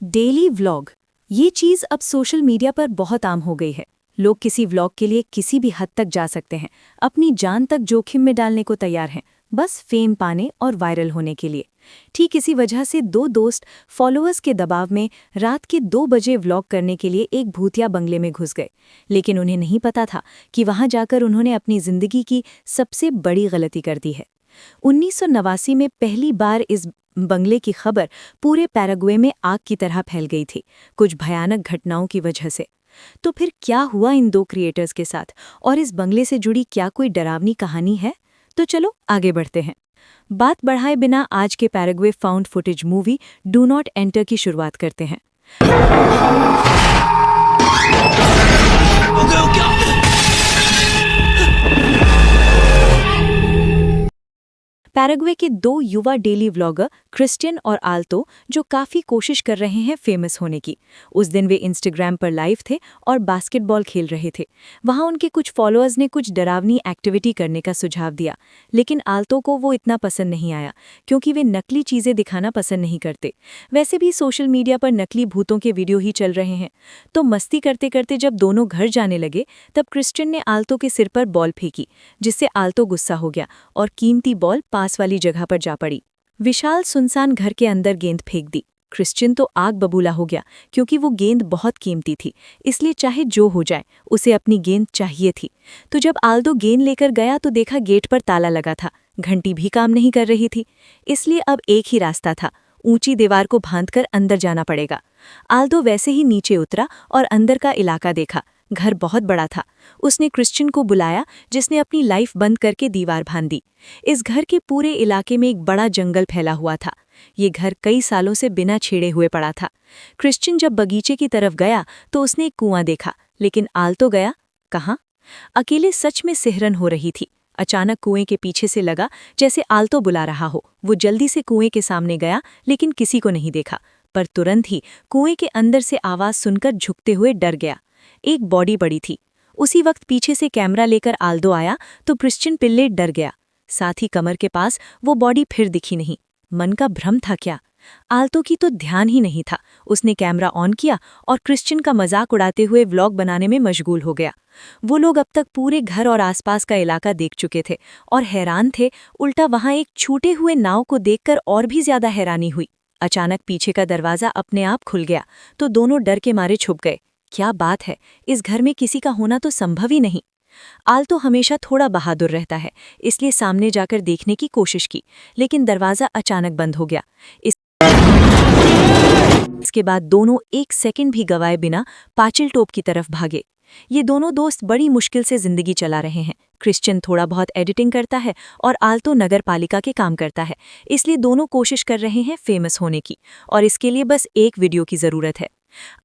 Daily vlog, ये चीज़ अब social media पर बहुत आम हो गई है। लोग किसी व्लॉग के लिए किसी भी हद तक जा सकते हैं, अपनी जान तक जोखिम में डालने को तैयार हैं, बस फेम पाने और वायरल होने के लिए। ठीक इसी वजह से दो दोस्त फॉलोअर्स के दबाव में रात के 2 बजे व्लॉग करने के लिए एक भूतिया बंगले में घुस गए। लेकिन उन्हें नहीं पता था कि वहां जाकर उन्होंने अपनी जिंदगी की सबसे बड़ी गलती कर दी है। 1989 में पहली बार इस बंगले की खबर पूरे पैराग्वे में आग की तरह फैल गई थी, कुछ भयानक घटनाओं की वजह से। तो फिर क्या हुआ इन दो क्रिएटर्स के साथ, और इस बंगले से जुड़ी क्या कोई डरावनी कहानी है? तो चलो आगे बढ़ते हैं। बात बढ़ाए बिना आज के Paraguay found footage movie do not enter की शुरुआत करते हैं। पैराग्वे के दो युवा डेली व्लॉगर क्रिस्टियन और आल्तो, जो काफ़ी कोशिश कर रहे हैं फेमस होने की। उस दिन वे इंस्टाग्राम पर लाइव थे और बास्केटबॉल खेल रहे थे। वहाँ उनके कुछ फॉलोअर्स ने कुछ डरावनी एक्टिविटी करने का सुझाव दिया, लेकिन आल्तो को वो इतना पसंद नहीं आया, क्योंकि वे नकली चीज़ें दिखाना पसंद नहीं करते। वैसे भी सोशल मीडिया पर नकली भूतों के वीडियो ही चल रहे हैं। तो मस्ती करते करते जब दोनों घर जाने लगे, तब क्रिस्टियन ने आल्तो के सिर पर बॉल फेंकी, जिससे आल्तो गुस्सा हो गया और कीमती बॉल पास वाली जगह पर जा पड़ी। विशाल सुनसान घर के अंदर गेंद फेंक दी। क्रिस्टियन तो आग बबूला हो गया, क्योंकि वो गेंद बहुत कीमती थी, इसलिए चाहे जो हो जाए उसे अपनी गेंद चाहिए थी। तो जब आल्दो गेंद लेकर गया तो देखा गेट पर ताला लगा था, घंटी भी काम नहीं कर रही थी। इसलिए अब एक ही रास्ता था, ऊंची दीवार को भांदकर अंदर जाना पड़ेगा। आल्दो वैसे ही नीचे उतरा और अंदर का इलाका देखा। घर बहुत बड़ा था। उसने क्रिस्टियन को बुलाया, जिसने अपनी लाइफ बंद करके दीवार बांध दी। इस घर के पूरे इलाके में एक बड़ा जंगल फैला हुआ था। ये घर कई सालों से बिना छेड़े हुए पड़ा था। क्रिस्टियन जब बगीचे की तरफ गया तो उसने एक कुआं देखा, लेकिन आल्तो गया कहाँ? अकेले सच में सिहरन हो रही थी। अचानक कुएं के पीछे से लगा जैसे आल्तो बुला रहा हो। वो जल्दी से कुएं के सामने गया, लेकिन किसी को नहीं देखा। पर तुरंत ही कुएं के अंदर से आवाज सुनकर झुकते हुए डर गया। एक बॉडी पड़ी थी। उसी वक्त पीछे से कैमरा लेकर आल्दो आया तो क्रिस्टियन पिल्ले डर गया। साथ ही कमर के पास वो बॉडी फिर दिखी नहीं। मन का भ्रम था क्या? आल्तो की तो ध्यान ही नहीं था। उसने कैमरा ऑन किया और क्रिस्टियन का मजाक उड़ाते हुए व्लॉग बनाने में मशगूल हो गया। वो लोग अब तक पूरे घर और आसपास का इलाका देख चुके थे और हैरान थे। उल्टा वहां एक छूटे हुए नाव को देखकर और भी ज्यादा हैरानी हुई। अचानक पीछे का दरवाजा अपने आप खुल गया तो दोनों डर के मारे छुप गए। क्या बात है, इस घर में किसी का होना तो संभव ही नहीं। आल्तो हमेशा थोड़ा बहादुर रहता है, इसलिए सामने जाकर देखने की कोशिश की, लेकिन दरवाजा अचानक बंद हो गया। इसके बाद दोनों एक सेकंड भी गवाए बिना पाचिल टोप की तरफ भागे। ये दोनों दोस्त बड़ी मुश्किल से जिंदगी चला रहे हैं। क्रिस्टियन थोड़ा बहुत एडिटिंग करता है और आल्तो नगर पालिका के काम करता है, इसलिए दोनों कोशिश कर रहे हैं फेमस होने की, और इसके लिए बस एक वीडियो की जरूरत है।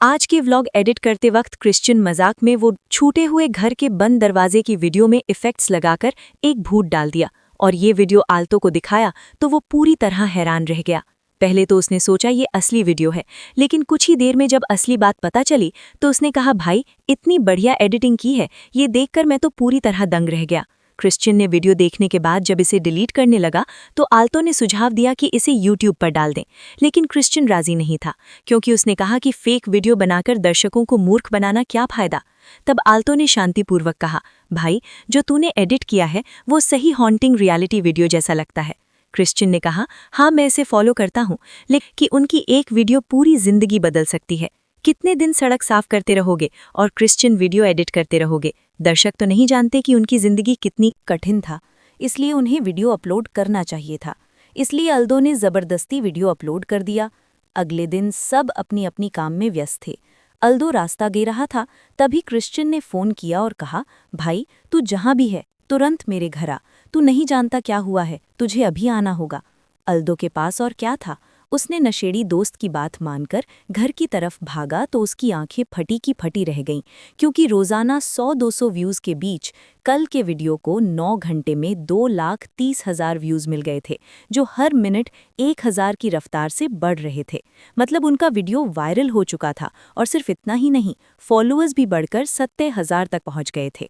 आज की व्लॉग एडिट करते वक्त क्रिस्टियन मजाक में वो छूटे हुए घर के बंद दरवाजे की वीडियो में इफेक्ट्स लगाकर एक भूत डाल दिया, और ये वीडियो आल्तो को दिखाया तो वो पूरी तरह हैरान रह गया। पहले तो उसने सोचा ये असली वीडियो है, लेकिन कुछ ही देर में जब असली बात पता चली तो उसने कहा, भाई इतनी बढ़िया एडिटिंग की है, ये देखकर मैं तो पूरी तरह दंग रह गया। क्रिस्टियन ने वीडियो देखने के बाद जब इसे डिलीट करने लगा तो आल्तो ने सुझाव दिया कि इसे यूट्यूब पर डाल दें, लेकिन क्रिस्टियन राजी नहीं था, क्योंकि उसने कहा कि फेक वीडियो बनाकर दर्शकों को मूर्ख बनाना क्या फायदा। तब आल्तो ने शांतिपूर्वक कहा, भाई जो तूने एडिट किया है वो सही हॉन्टिंग रियलिटी वीडियो जैसा लगता है। क्रिस्टियन ने कहा, हाँ मैं इसे फॉलो करता हूँ, लेकिन कि उनकी एक वीडियो पूरी जिंदगी बदल सकती है। कितने दिन सड़क साफ करते रहोगे और क्रिस्टियन वीडियो एडिट करते रहोगे? दर्शक तो नहीं जानते कि उनकी जिंदगी कितनी कठिन था, इसलिए उन्हें वीडियो अपलोड करना चाहिए था। इसलिए आल्दो ने जबरदस्ती वीडियो अपलोड कर दिया। अगले दिन सब अपनी अपनी काम में व्यस्त थे। आल्दो रास्ता गे रहा था, तभी क्रिस्टियन ने फोन किया और कहा, भाई तू जहां भी है तुरंत मेरे घर आ, तू नहीं जानता क्या हुआ है, तुझे अभी आना होगा। आल्दो के पास और क्या था? उसने नशेड़ी दोस्त की बात मानकर घर की तरफ भागा तो उसकी आंखें फटी की फटी रह गईं, क्योंकि रोजाना 100-200 व्यूज़ के बीच कल के वीडियो को 9 घंटे में 2,30,000 व्यूज़ मिल गए थे, जो हर मिनट 1,000 की रफ्तार से बढ़ रहे थे। मतलब उनका वीडियो वायरल हो चुका था, और सिर्फ इतना ही नहीं, फॉलोअर्स भी बढ़कर 70,000 तक पहुंच गए थे।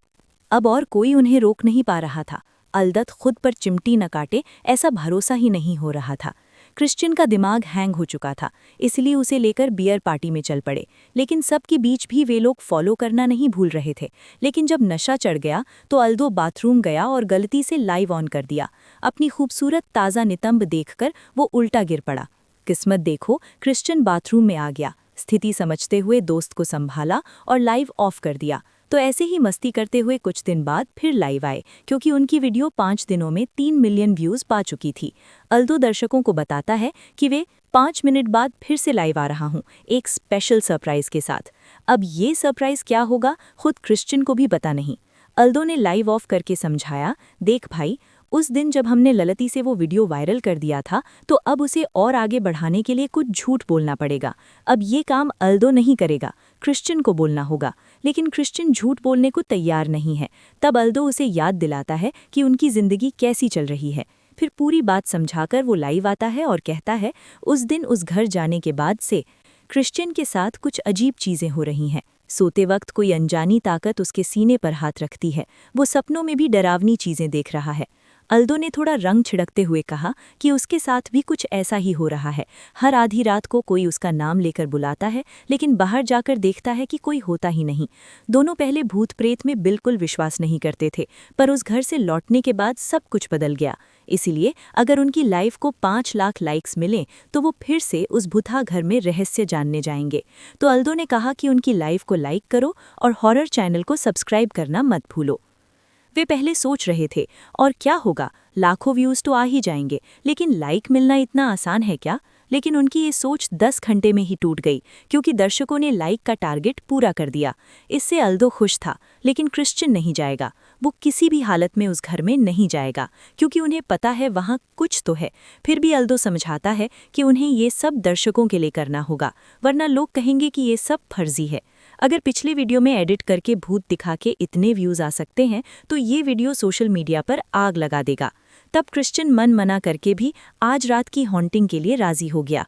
अब और कोई उन्हें रोक नहीं पा रहा था। अलदत खुद पर चिमटी न काटे ऐसा भरोसा ही नहीं हो रहा था। क्रिश्चियन का दिमाग हैंग हो चुका था, इसलिए उसे लेकर बियर पार्टी में चल पड़े। लेकिन सबके बीच भी वे लोग फॉलो करना नहीं भूल रहे थे। लेकिन जब नशा चढ़ गया तो अल्दो बाथरूम गया और गलती से लाइव ऑन कर दिया। अपनी खूबसूरत ताज़ा नितंब देखकर वो उल्टा गिर पड़ा। किस्मत देखो, क्रिश्चियन बाथरूम में आ गया, स्थिति समझते हुए दोस्त को संभाला और लाइव ऑफ कर दिया। तो ऐसे ही मस्ती करते हुए कुछ दिन बाद फिर लाइव आए, क्योंकि उनकी वीडियो 5 दिनों में 3 मिलियन व्यूज़ पा चुकी थी। अल्दो दर्शकों को बताता है कि वे 5 मिनट बाद फिर से लाइव आ रहा हूँ, एक स्पेशल सरप्राइज़ के साथ। अब ये सरप्राइज़ क्या होगा, खुद क्रिश्चियन को भी पता नहीं। अल्दो ने लाइव ऑफ करके समझाया, देख भाई, उस दिन जब हमने ललती से वो वीडियो वायरल कर दिया था, तो अब उसे और आगे बढ़ाने के लिए कुछ झूठ बोलना पड़ेगा। अब ये काम अल्दो नहीं करेगा, क्रिश्चियन को बोलना होगा। लेकिन क्रिश्चियन झूठ बोलने को तैयार नहीं है। तब अल्दो उसे याद दिलाता है कि उनकी जिंदगी कैसी चल रही है। फिर पूरी बात समझाकर वो लाइव आता है और कहता है, उस दिन उस घर जाने के बाद से क्रिश्चियन के साथ कुछ अजीब चीज़ें हो रही हैं। सोते वक्त कोई अनजानी ताकत उसके सीने पर हाथ रखती है। वो सपनों में भी डरावनी चीज़ें देख रहा है। अल्दो ने थोड़ा रंग छिड़कते हुए कहा कि उसके साथ भी कुछ ऐसा ही हो रहा है। हर आधी रात को कोई उसका नाम लेकर बुलाता है, लेकिन बाहर जाकर देखता है कि कोई होता ही नहीं। दोनों पहले भूत प्रेत में बिल्कुल विश्वास नहीं करते थे, पर उस घर से लौटने के बाद सब कुछ बदल गया। इसीलिए अगर उनकी लाइफ को 5 लाख लाइक्स मिलें तो वो फिर से उस भूता घर में रहस्य जानने जाएंगे। तो अल्दो ने कहा कि उनकी लाइफ को लाइक करो और हॉरर चैनल को सब्सक्राइब करना मत भूलो। वे पहले सोच रहे थे, और क्या होगा, लाखों व्यूज़ तो आ ही जाएंगे, लेकिन लाइक मिलना इतना आसान है क्या? लेकिन उनकी ये सोच 10 घंटे में ही टूट गई, क्योंकि दर्शकों ने लाइक का टारगेट पूरा कर दिया। इससे अल्दो खुश था, लेकिन क्रिश्चियन नहीं जाएगा। वो किसी भी हालत में उस घर में नहीं जाएगा, क्योंकि उन्हें पता है वहाँ कुछ तो है। फिर भी अल्दो समझाता है कि उन्हें ये सब दर्शकों के लिए करना होगा, वरना लोग कहेंगे कि ये सब फर्जी है। अगर पिछले वीडियो में एडिट करके भूत दिखा के इतने व्यूज़ आ सकते हैं, तो ये वीडियो सोशल मीडिया पर आग लगा देगा। तब क्रिश्चियन मन मना करके भी आज रात की हॉन्टिंग के लिए राजी हो गया,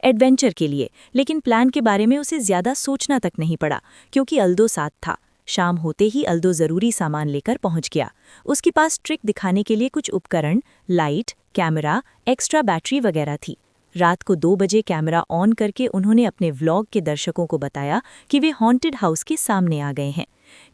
एडवेंचर के लिए। लेकिन प्लान के बारे में उसे ज़्यादा सोचना तक नहीं पड़ा, क्योंकि अल्दो साथ था। शाम होते ही अल्दो ज़रूरी सामान लेकर पहुंच गया। उसके पास ट्रिक दिखाने के लिए कुछ उपकरण, लाइट, कैमरा, एक्स्ट्रा बैटरी वगैरह थी। रात को 2 बजे कैमरा ऑन करके उन्होंने अपने व्लॉग के दर्शकों को बताया कि वे हॉन्टेड हाउस के सामने आ गए हैं।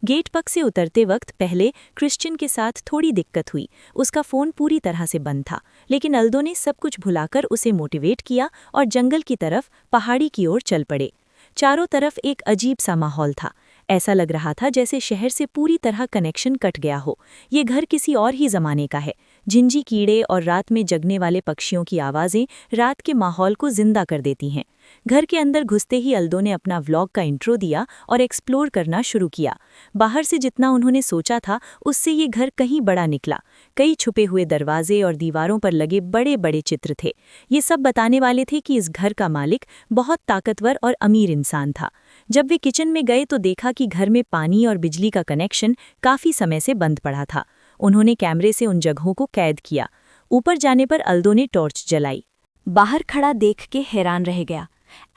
गेट पक से उतरते वक्त पहले क्रिश्चियन के साथ थोड़ी दिक्कत हुई। उसका फ़ोन पूरी तरह से बंद था, लेकिन अल्दो ने सब कुछ भुलाकर उसे मोटिवेट किया और जंगल की तरफ, पहाड़ी की ओर चल पड़े। चारों तरफ एक अजीब सा माहौल था। ऐसा लग रहा था जैसे शहर से पूरी तरह कनेक्शन कट गया हो। ये घर किसी और ही ज़माने का है। झिंझी कीड़े और रात में जगने वाले पक्षियों की आवाज़ें रात के माहौल को जिंदा कर देती हैं। घर के अंदर घुसते ही अल्दो ने अपना व्लॉग का इंट्रो दिया और एक्सप्लोर करना शुरू किया। बाहर से जितना उन्होंने सोचा था, उससे ये घर कहीं बड़ा निकला। कई छुपे हुए दरवाजे और दीवारों पर लगे बड़े बड़े चित्र थे। ये सब बताने वाले थे कि इस घर का मालिक बहुत ताकतवर और अमीर इंसान था। जब वे किचन में गए तो देखा कि घर में पानी और बिजली का कनेक्शन काफ़ी समय से बंद पड़ा था। उन्होंने कैमरे से उन जगहों को कैद किया। ऊपर जाने पर अल्दो ने टॉर्च जलाई। बाहर खड़ा देख के हैरान रह गया।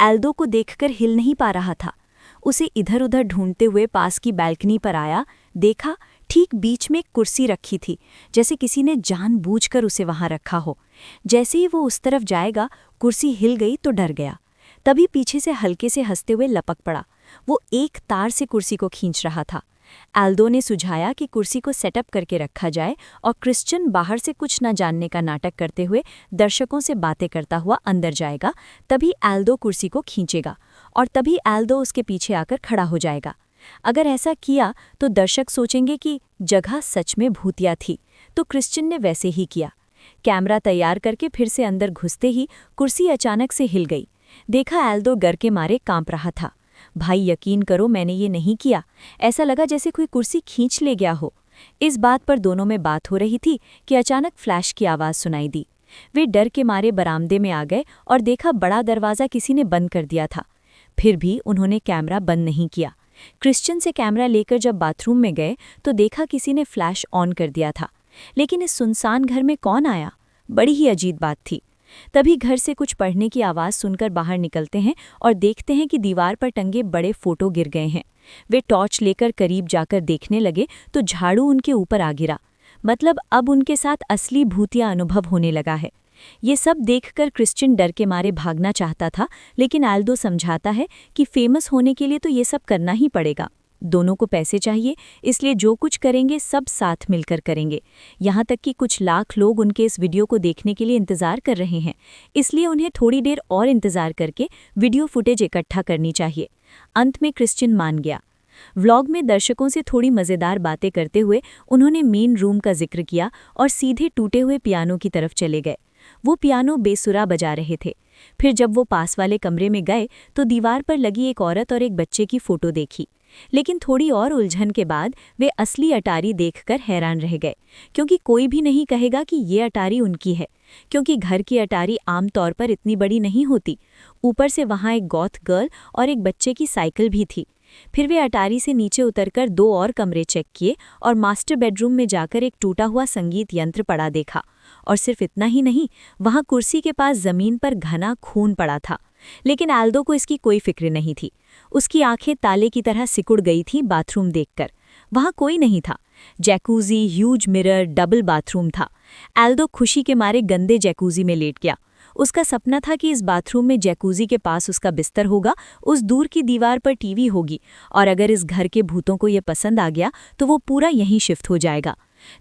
अल्दो को देखकर हिल नहीं पा रहा था। उसे इधर उधर ढूंढते हुए पास की बैल्कनी पर आया। देखा, ठीक बीच में एक कुर्सी रखी थी, जैसे किसी ने जानबूझकर उसे वहां रखा हो। जैसे ही वो उस तरफ जाएगा, कुर्सी हिल गई तो डर गया। तभी पीछे से हल्के से हंसते हुए लपक पड़ा। वो एक तार से कुर्सी को खींच रहा था। अल्दो ने सुझाया कि कुर्सी को सेटअप करके रखा जाए और क्रिश्चियन बाहर से कुछ न जानने का नाटक करते हुए दर्शकों से बातें करता हुआ अंदर जाएगा। तभी अल्दो कुर्सी को खींचेगा और तभी अल्दो उसके पीछे आकर खड़ा हो जाएगा। अगर ऐसा किया तो दर्शक सोचेंगे कि जगह सच में भूतिया थी। तो क्रिश्चियन ने वैसे ही किया। कैमरा तैयार करके फिर से अंदर घुसते ही कुर्सी अचानक से हिल गई। देखा, अल्दो डर के मारे कांप रहा था। भाई यकीन करो, मैंने ये नहीं किया। ऐसा लगा जैसे कोई कुर्सी खींच ले गया हो। इस बात पर दोनों में बात हो रही थी कि अचानक फ्लैश की आवाज़ सुनाई दी। वे डर के मारे बरामदे में आ गए और देखा बड़ा दरवाज़ा किसी ने बंद कर दिया था। फिर भी उन्होंने कैमरा बंद नहीं किया। क्रिश्चियन से कैमरा लेकर जब बाथरूम में गए तो देखा किसी ने फ्लैश ऑन कर दिया था। लेकिन इस सुनसान घर में कौन आया? बड़ी ही अजीब बात थी। तभी घर से कुछ पढ़ने की आवाज़ सुनकर बाहर निकलते हैं और देखते हैं कि दीवार पर टंगे बड़े फोटो गिर गए हैं। वे टॉर्च लेकर करीब जाकर देखने लगे तो झाड़ू उनके ऊपर आ गिरा। मतलब अब उनके साथ असली भूतिया अनुभव होने लगा है। ये सब देखकर क्रिश्चियन डर के मारे भागना चाहता था, लेकिन आल्दो समझाता है कि फेमस होने के लिए तो ये सब करना ही पड़ेगा। दोनों को पैसे चाहिए, इसलिए जो कुछ करेंगे सब साथ मिलकर करेंगे। यहाँ तक कि कुछ लाख लोग उनके इस वीडियो को देखने के लिए इंतज़ार कर रहे हैं, इसलिए उन्हें थोड़ी देर और इंतज़ार करके वीडियो फुटेज इकट्ठा करनी चाहिए। अंत में क्रिश्चियन मान गया। व्लॉग में दर्शकों से थोड़ी मज़ेदार बातें करते हुए उन्होंने मेन रूम का जिक्र किया और सीधे टूटे हुए पियानो की तरफ चले गए। वो पियानो बेसुरा बजा रहे थे। फिर जब वो पास वाले कमरे में गए तो दीवार पर लगी एक औरत और एक बच्चे की फ़ोटो देखी, लेकिन थोड़ी और उलझन के बाद वे असली अटारी देखकर हैरान रह गए, क्योंकि कोई भी नहीं कहेगा कि ये अटारी उनकी है, क्योंकि घर की अटारी आमतौर पर इतनी बड़ी नहीं होती। ऊपर से वहाँ एक गॉथ गर्ल और एक बच्चे की साइकिल भी थी। फिर वे अटारी से नीचे उतरकर 2 और कमरे चेक किए और मास्टर बेडरूम में जाकर एक टूटा हुआ संगीत यंत्र पड़ा देखा। और सिर्फ इतना ही नहीं, वहाँ कुर्सी के पास जमीन पर घना खून पड़ा था। लेकिन आल्दो को इसकी कोई फिक्र नहीं थी। उसकी आंखें ताले की तरह सिकुड़ गई थीं बाथरूम देखकर। वहाँ कोई नहीं था। जैकूजी, ह्यूज मिरर, डबल बाथरूम था। आल्दो खुशी के मारे गंदे जैकूजी में लेट गया। उसका सपना था कि इस बाथरूम में जैकूजी के पास उसका बिस्तर होगा, उस दूर की दीवार पर टीवी होगी, और अगर इस घर के भूतों को ये पसंद आ गया तो वो पूरा यहीं शिफ्ट हो जाएगा।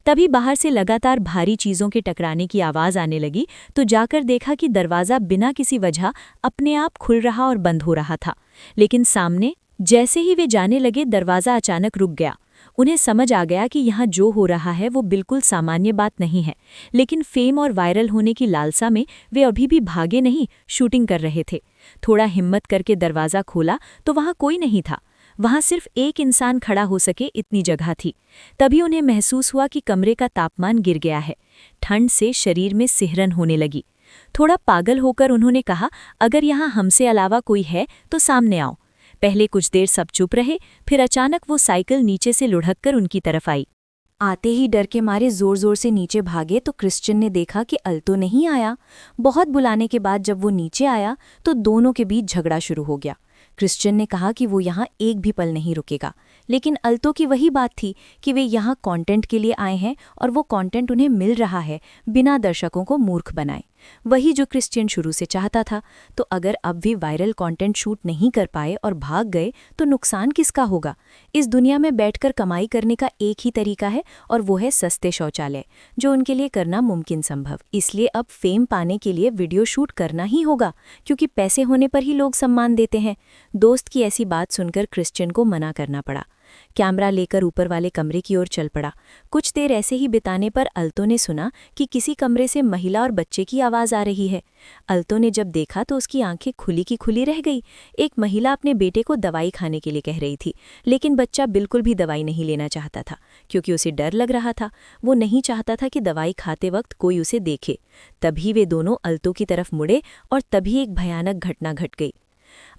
तभी बाहर से लगातार भारी चीज़ों के टकराने की आवाज़ आने लगी, तो जाकर देखा कि दरवाज़ा बिना किसी वजह अपने आप खुल रहा और बंद हो रहा था। लेकिन सामने जैसे ही वे जाने लगे, दरवाज़ा अचानक रुक गया। उन्हें समझ आ गया कि यहाँ जो हो रहा है वो बिल्कुल सामान्य बात नहीं है, लेकिन फेम और वायरल होने की लालसा में वे अभी भी भागे नहीं, शूटिंग कर रहे थे। थोड़ा हिम्मत करके दरवाज़ा खोला तो वहाँ कोई नहीं था। वहाँ सिर्फ एक इंसान खड़ा हो सके इतनी जगह थी। तभी उन्हें महसूस हुआ कि कमरे का तापमान गिर गया है। ठंड से शरीर में सिहरन होने लगी। थोड़ा पागल होकर उन्होंने कहा, अगर यहाँ हमसे अलावा कोई है तो सामने आओ। पहले कुछ देर सब चुप रहे, फिर अचानक वो साइकिल नीचे से लुढ़क कर उनकी तरफ आई। आते ही डर के मारे जोर जोर से नीचे भागे तो क्रिश्चियन ने देखा कि अल्तो नहीं आया। बहुत बुलाने के बाद जब वो नीचे आया तो दोनों के बीच झगड़ा शुरू हो गया। क्रिश्चियन ने कहा कि वो यहाँ एक भी पल नहीं रुकेगा, लेकिन अल्तो की वही बात थी कि वे यहाँ कंटेंट के लिए आए हैं और वो कंटेंट उन्हें मिल रहा है बिना दर्शकों को मूर्ख बनाए। वही जो क्रिश्चियन शुरू से चाहता था। तो अगर अब भी वायरल कंटेंट शूट नहीं कर पाए और भाग गए तो नुकसान किसका होगा? इस दुनिया में बैठकर कमाई करने का एक ही तरीका है, और वो है सस्ते शौचालय, जो उनके लिए करना मुमकिन संभव। इसलिए अब फेम पाने के लिए वीडियो शूट करना ही होगा, क्योंकि पैसे होने पर ही लोग सम्मान देते हैं। दोस्त की ऐसी बात सुनकर क्रिश्चियन को मना करना पड़ा। कैमरा लेकर ऊपर वाले कमरे की ओर चल पड़ा। कुछ देर ऐसे ही बिताने पर अल्तो ने सुना कि किसी कमरे से महिला और बच्चे की आवाज़ आ रही है। अल्तो ने जब देखा तो उसकी आंखें खुली की खुली रह गई। एक महिला अपने बेटे को दवाई खाने के लिए कह रही थी, लेकिन बच्चा बिल्कुल भी दवाई नहीं लेना चाहता था, क्योंकि उसे डर लग रहा था। वो नहीं चाहता था कि दवाई खाते वक्त कोई उसे देखे। तभी वे दोनों अल्तो की तरफ मुड़े और तभी एक भयानक घटना घट गई।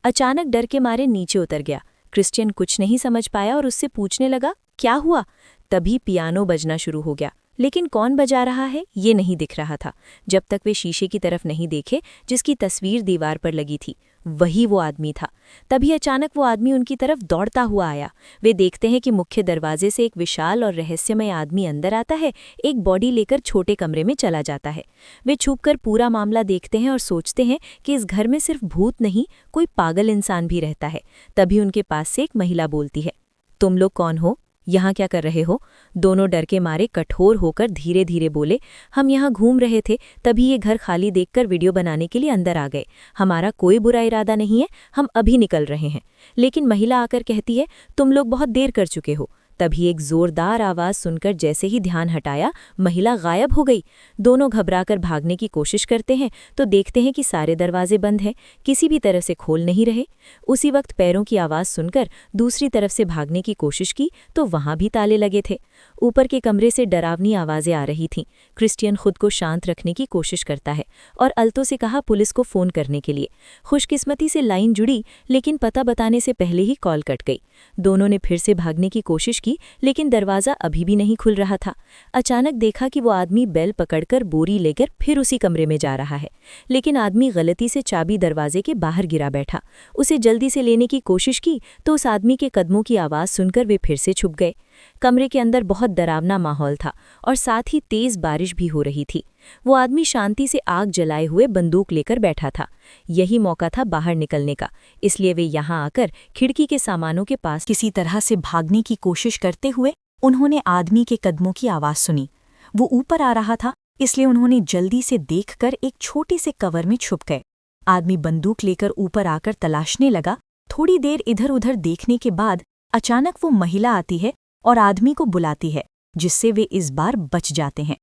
अचानक डर के मारे नीचे उतर गया। क्रिश्चियन कुछ नहीं समझ पाया और उससे पूछने लगा, क्या हुआ? तभी पियानो बजना शुरू हो गया, लेकिन कौन बजा रहा है ये नहीं दिख रहा था, जब तक वे शीशे की तरफ नहीं देखे जिसकी तस्वीर दीवार पर लगी थी। वही वो आदमी था। तभी अचानक वो आदमी उनकी तरफ दौड़ता हुआ आया। वे देखते हैं कि मुख्य दरवाजे से एक विशाल और रहस्यमय आदमी अंदर आता है, एक बॉडी लेकर छोटे कमरे में चला जाता है। वे छुपकर पूरा मामला देखते हैं और सोचते हैं कि इस घर में सिर्फ भूत नहीं, कोई पागल इंसान भी रहता है। तभी उनके पास से एक महिला बोलती है, तुम लोग कौन हो? यहाँ क्या कर रहे हो? दोनों डर के मारे कठोर होकर धीरे धीरे बोले, हम यहाँ घूम रहे थे, तभी ये घर खाली देखकर वीडियो बनाने के लिए अंदर आ गए। हमारा कोई बुरा इरादा नहीं है, हम अभी निकल रहे हैं। लेकिन महिला आकर कहती है, तुम लोग बहुत देर कर चुके हो। तभी एक जोरदार आवाज़ सुनकर जैसे ही ध्यान हटाया, महिला गायब हो गई। दोनों घबराकर भागने की कोशिश करते हैं तो देखते हैं कि सारे दरवाजे बंद हैं, किसी भी तरह से खोल नहीं रहे। उसी वक्त पैरों की आवाज़ सुनकर दूसरी तरफ से भागने की कोशिश की तो वहाँ भी ताले लगे थे। ऊपर के कमरे से डरावनी आवाज़ें आ रही थीं। क्रिश्चियन खुद को शांत रखने की कोशिश करता है और अल्तो से कहा पुलिस को फ़ोन करने के लिए। खुशकिस्मती से लाइन जुड़ी, लेकिन पता बताने से पहले ही कॉल कट गई। दोनों ने फिर से भागने की कोशिश की, लेकिन दरवाज़ा अभी भी नहीं खुल रहा था। अचानक देखा कि वो आदमी बेल पकड़कर बोरी लेकर फिर उसी कमरे में जा रहा है, लेकिन आदमी गलती से चाबी दरवाजे के बाहर गिरा बैठा। उसे जल्दी से लेने की कोशिश की तो उस आदमी के कदमों की आवाज़ सुनकर वे फिर से छुप गए। कमरे के अंदर बहुत डरावना माहौल था और साथ ही तेज बारिश भी हो रही थी। वो आदमी शांति से आग जलाए हुए बंदूक लेकर बैठा था। यही मौका था बाहर निकलने का, इसलिए वे यहाँ आकर खिड़की के सामानों के पास किसी तरह से भागने की कोशिश करते हुए उन्होंने आदमी के कदमों की आवाज़ सुनी। वो ऊपर आ रहा था, इसलिए उन्होंने जल्दी से देखकर एक छोटे से कवर में छुप गए। आदमी बंदूक लेकर ऊपर आकर तलाशने लगा। थोड़ी देर इधर उधर देखने के बाद अचानक वो महिला आती है और आदमी को बुलाती है, जिससे वे इस बार बच जाते हैं।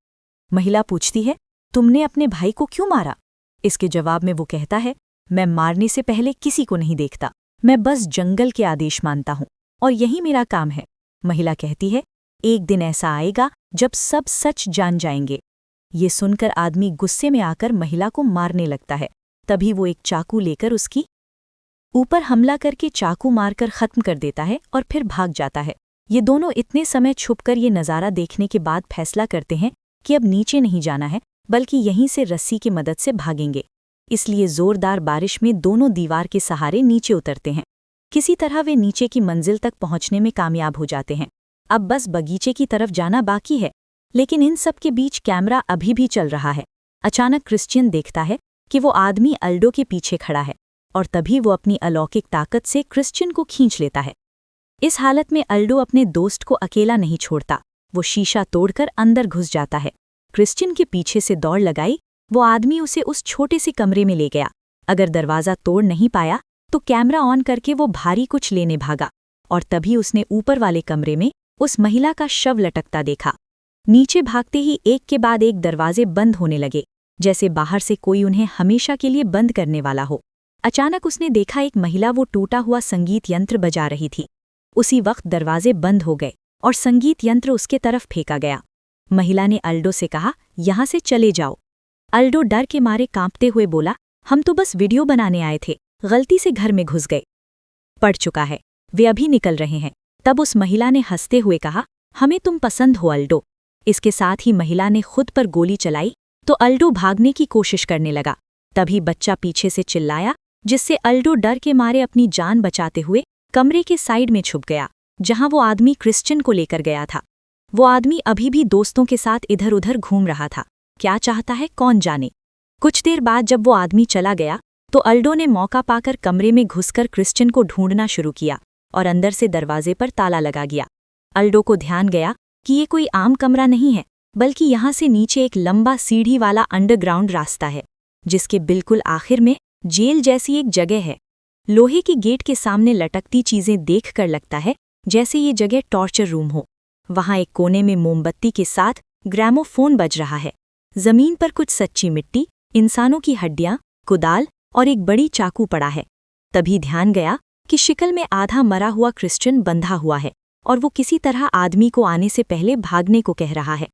महिला पूछती है, तुमने अपने भाई को क्यों मारा? इसके जवाब में वो कहता है, मैं मारने से पहले किसी को नहीं देखता, मैं बस जंगल के आदेश मानता हूँ और यही मेरा काम है। महिला कहती है, एक दिन ऐसा आएगा जब सब सच जान जाएंगे। ये सुनकर आदमी गुस्से में आकर महिला को मारने लगता है। तभी वो एक चाकू लेकर उसकी ऊपर हमला करके चाकू मारकर खत्म कर देता है और फिर भाग जाता है। ये दोनों इतने समय छुपकर ये नज़ारा देखने के बाद फैसला करते हैं कि अब नीचे नहीं जाना है, बल्कि यहीं से रस्सी की मदद से भागेंगे। इसलिए जोरदार बारिश में दोनों दीवार के सहारे नीचे उतरते हैं। किसी तरह वे नीचे की मंजिल तक पहुंचने में कामयाब हो जाते हैं। अब बस बगीचे की तरफ जाना बाकी है, लेकिन इन सब के बीच कैमरा अभी भी चल रहा है। अचानक क्रिश्चियन देखता है कि वो आदमी अल्डो के पीछे खड़ा है और तभी वो अपनी अलौकिक ताकत से क्रिश्चियन को खींच लेता है। इस हालत में अल्डो अपने दोस्त को अकेला नहीं छोड़ता। वो शीशा तोड़कर अंदर घुस जाता है। क्रिश्चियन के पीछे से दौड़ लगाई। वो आदमी उसे उस छोटे से कमरे में ले गया। अगर दरवाज़ा तोड़ नहीं पाया तो कैमरा ऑन करके वो भारी कुछ लेने भागा और तभी उसने ऊपर वाले कमरे में उस महिला का शव लटकता देखा। नीचे भागते ही एक के बाद एक दरवाजे बंद होने लगे, जैसे बाहर से कोई उन्हें हमेशा के लिए बंद करने वाला हो। अचानक उसने देखा एक महिला वो टूटा हुआ संगीत यंत्र बजा रही थी। उसी वक्त दरवाजे बंद हो गए और संगीत यंत्र उसके तरफ फेंका गया। महिला ने अल्डो से कहा, यहाँ से चले जाओ। अल्डो डर के मारे कांपते हुए बोला, हम तो बस वीडियो बनाने आए थे, गलती से घर में घुस गए। पड़ चुका है, वे अभी निकल रहे हैं। तब उस महिला ने हंसते हुए कहा, हमें तुम पसंद हो अल्डो। इसके साथ ही महिला ने खुद पर गोली चलाई तो अल्डो भागने की कोशिश करने लगा। तभी बच्चा पीछे से चिल्लाया, जिससे अल्डो डर के मारे अपनी जान बचाते हुए कमरे के साइड में छुप गया, जहां वो आदमी क्रिश्चियन को लेकर गया था। वो आदमी अभी भी दोस्तों के साथ इधर उधर घूम रहा था। क्या चाहता है कौन जाने। कुछ देर बाद जब वो आदमी चला गया तो अल्डो ने मौका पाकर कमरे में घुसकर क्रिश्चियन को ढूंढना शुरू किया और अंदर से दरवाजे पर ताला लगा गया। अल्डो को ध्यान गया कि ये कोई आम कमरा नहीं है, बल्कि यहाँ से नीचे एक लंबा सीढ़ी वाला अंडरग्राउंड रास्ता है, जिसके बिल्कुल आखिर में जेल जैसी एक जगह है। लोहे के गेट के सामने लटकती चीजें देखकर लगता है जैसे ये जगह टॉर्चर रूम हो। वहाँ एक कोने में मोमबत्ती के साथ ग्रामोफोन बज रहा है। जमीन पर कुछ सच्ची मिट्टी, इंसानों की हड्डियां, कुदाल और एक बड़ी चाकू पड़ा है। तभी ध्यान गया कि शिकल में आधा मरा हुआ क्रिश्चियन बंधा हुआ है और वो किसी तरह आदमी को आने से पहले भागने को कह रहा है।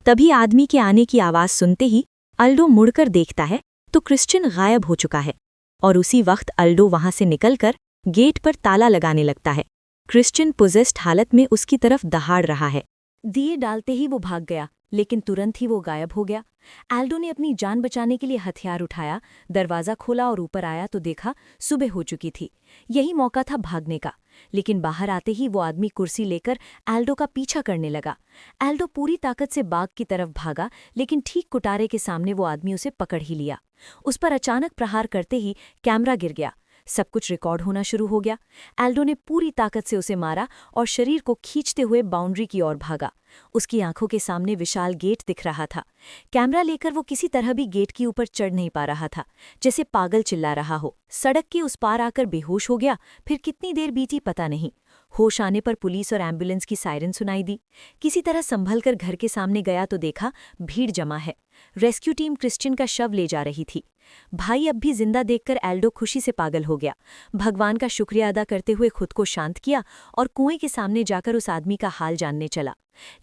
तभी आदमी के आने की आवाज़ सुनते ही अल्डो मुड़कर देखता है तो क्रिश्चियन गायब हो चुका है और उसी वक्त अल्डो वहां से निकलकर गेट पर ताला लगाने लगता है। क्रिश्चियन पोजेस्ड हालत में उसकी तरफ दहाड़ रहा है। दिए डालते ही वो भाग गया, लेकिन तुरंत ही वो गायब हो गया। एल्डो ने अपनी जान बचाने के लिए हथियार उठाया, दरवाज़ा खोला और ऊपर आया तो देखा सुबह हो चुकी थी। यही मौका था भागने का, लेकिन बाहर आते ही वो आदमी कुर्सी लेकर एल्डो का पीछा करने लगा। एल्डो पूरी ताकत से बाग की तरफ भागा, लेकिन ठीक कुटारे के सामने वो आदमी उसे पकड़ ही लिया। उस पर अचानक प्रहार करते ही कैमरा गिर गया। सब कुछ रिकॉर्ड होना शुरू हो गया। एल्डो ने पूरी ताकत से उसे मारा और शरीर को खींचते हुए बाउंड्री की ओर भागा। उसकी आंखों के सामने विशाल गेट दिख रहा था। कैमरा लेकर वो किसी तरह भी गेट के ऊपर चढ़ नहीं पा रहा था, जैसे पागल चिल्ला रहा हो। सड़क के उस पार आकर बेहोश हो गया। फिर कितनी देर बीती पता नहीं। होश आने पर पुलिस और एम्बुलेंस की सायरन सुनाई दी। किसी तरह संभल कर घर के सामने गया तो देखा भीड़ जमा है। रेस्क्यू टीम क्रिश्चियन का शव ले जा रही थी। भाई अब भी जिंदा देखकर एल्डो खुशी से पागल हो गया। भगवान का शुक्रिया अदा करते हुए खुद को शांत किया और कुएं के सामने जाकर उस आदमी का हाल जानने चला।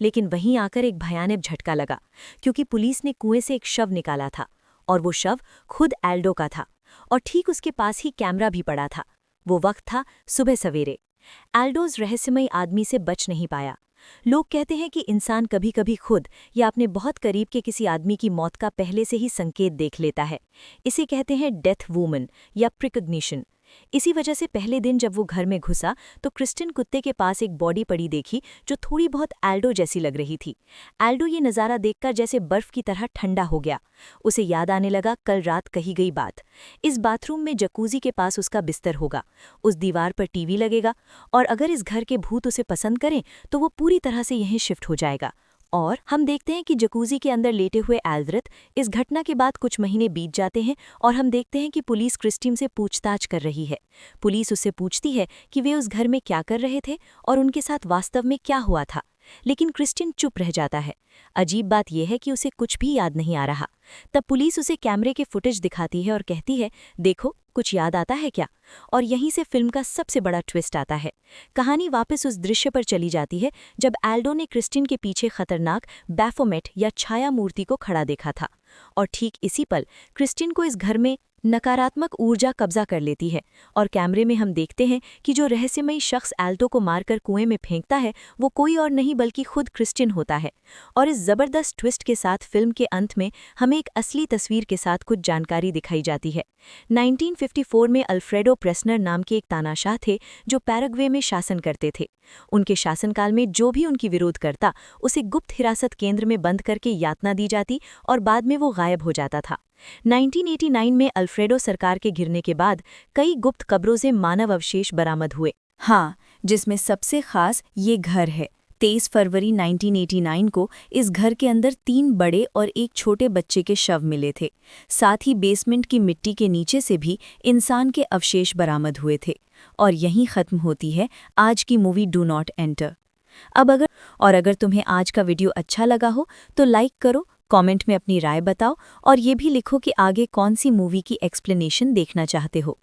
लेकिन वहीं आकर एक भयानक झटका लगा, क्योंकि पुलिस ने कुएं से एक शव निकाला था और वो शव खुद एल्डो का था और ठीक उसके पास ही कैमरा भी पड़ा था। वो वक्त था सुबह सवेरे। एल्डोज रहस्यमयी आदमी से बच नहीं पाया। लोग कहते हैं कि इंसान कभी कभी खुद या अपने बहुत करीब के किसी आदमी की मौत का पहले से ही संकेत देख लेता है। इसे कहते हैं डेथ वूमन या प्रिकग्निशन। इसी वजह से पहले दिन जब वो घर में घुसा तो क्रिस्टिन कुत्ते के पास एक बॉडी पड़ी देखी जो थोड़ी बहुत एल्डो जैसी लग रही थी। एल्डो ये नज़ारा देखकर जैसे बर्फ की तरह ठंडा हो गया। उसे याद आने लगा कल रात कही गई बात। इस बाथरूम में जकूज़ी के पास उसका बिस्तर होगा, उस दीवार पर टीवी लगेगा, और अगर इस घर के भूत उसे पसंद करें तो वो पूरी तरह से यहीं शिफ्ट हो जाएगा। और हम देखते हैं कि जकूज़ी के अंदर लेटे हुए एल्ड्रिथ। इस घटना के बाद कुछ महीने बीत जाते हैं और हम देखते हैं कि पुलिस क्रिस्टिन से पूछताछ कर रही है। पुलिस उससे पूछती है कि वे उस घर में क्या कर रहे थे और उनके साथ वास्तव में क्या हुआ था, लेकिन क्रिस्टिन चुप रह जाता है। अजीब बात यह है कि उसे कुछ भी याद नहीं आ रहा। तब पुलिस उसे कैमरे के फुटेज दिखाती है और कहती है, देखो कुछ याद आता है क्या? और यहीं से फिल्म का सबसे बड़ा ट्विस्ट आता है। कहानी वापस उस दृश्य पर चली जाती है जब एल्डो ने क्रिस्टिन के पीछे खतरनाक बैफोमेट या छाया मूर्ति को खड़ा देखा था। और ठीक इसी पल क्रिस्टिन को इस घर में नकारात्मक ऊर्जा कब्जा कर लेती है और कैमरे में हम देखते हैं कि जो रहस्यमयी शख्स एल्टो को मारकर कुएं में फेंकता है वो कोई और नहीं बल्कि खुद क्रिस्टिन होता है। और इस जबरदस्त ट्विस्ट के साथ फिल्म के अंत में हमें एक असली तस्वीर के साथ कुछ जानकारी दिखाई जाती है। 1954 में अल्फ्रेडो प्रेस्नर नाम के एक तानाशाह थे जो पैराग्वे में शासन करते थे। उनके शासनकाल में जो भी उनकी विरोध करता उसे गुप्त हिरासत केंद्र में बंद करके यातना दी जाती और बाद में वो गायब हो जाता था। 1989 में अल्फ्रेडो सरकार के गिरने के बाद कई गुप्त कब्रों से मानव अवशेष बरामद हुए। हाँ, जिसमें सबसे खास ये घर है। 23 फरवरी 1989 को इस घर के अंदर 3 बड़े और एक छोटे बच्चे के शव मिले थे। साथ ही बेसमेंट की मिट्टी के नीचे से भी इंसान के अवशेष बरामद हुए थे। और यहीं ख़त्म होती है आज की मूवी डू नॉट एंटर। अगर तुम्हें आज का वीडियो अच्छा लगा हो तो लाइक करो, कमेंट में अपनी राय बताओ और ये भी लिखो कि आगे कौन सी मूवी की एक्सप्लेनेशन देखना चाहते हो।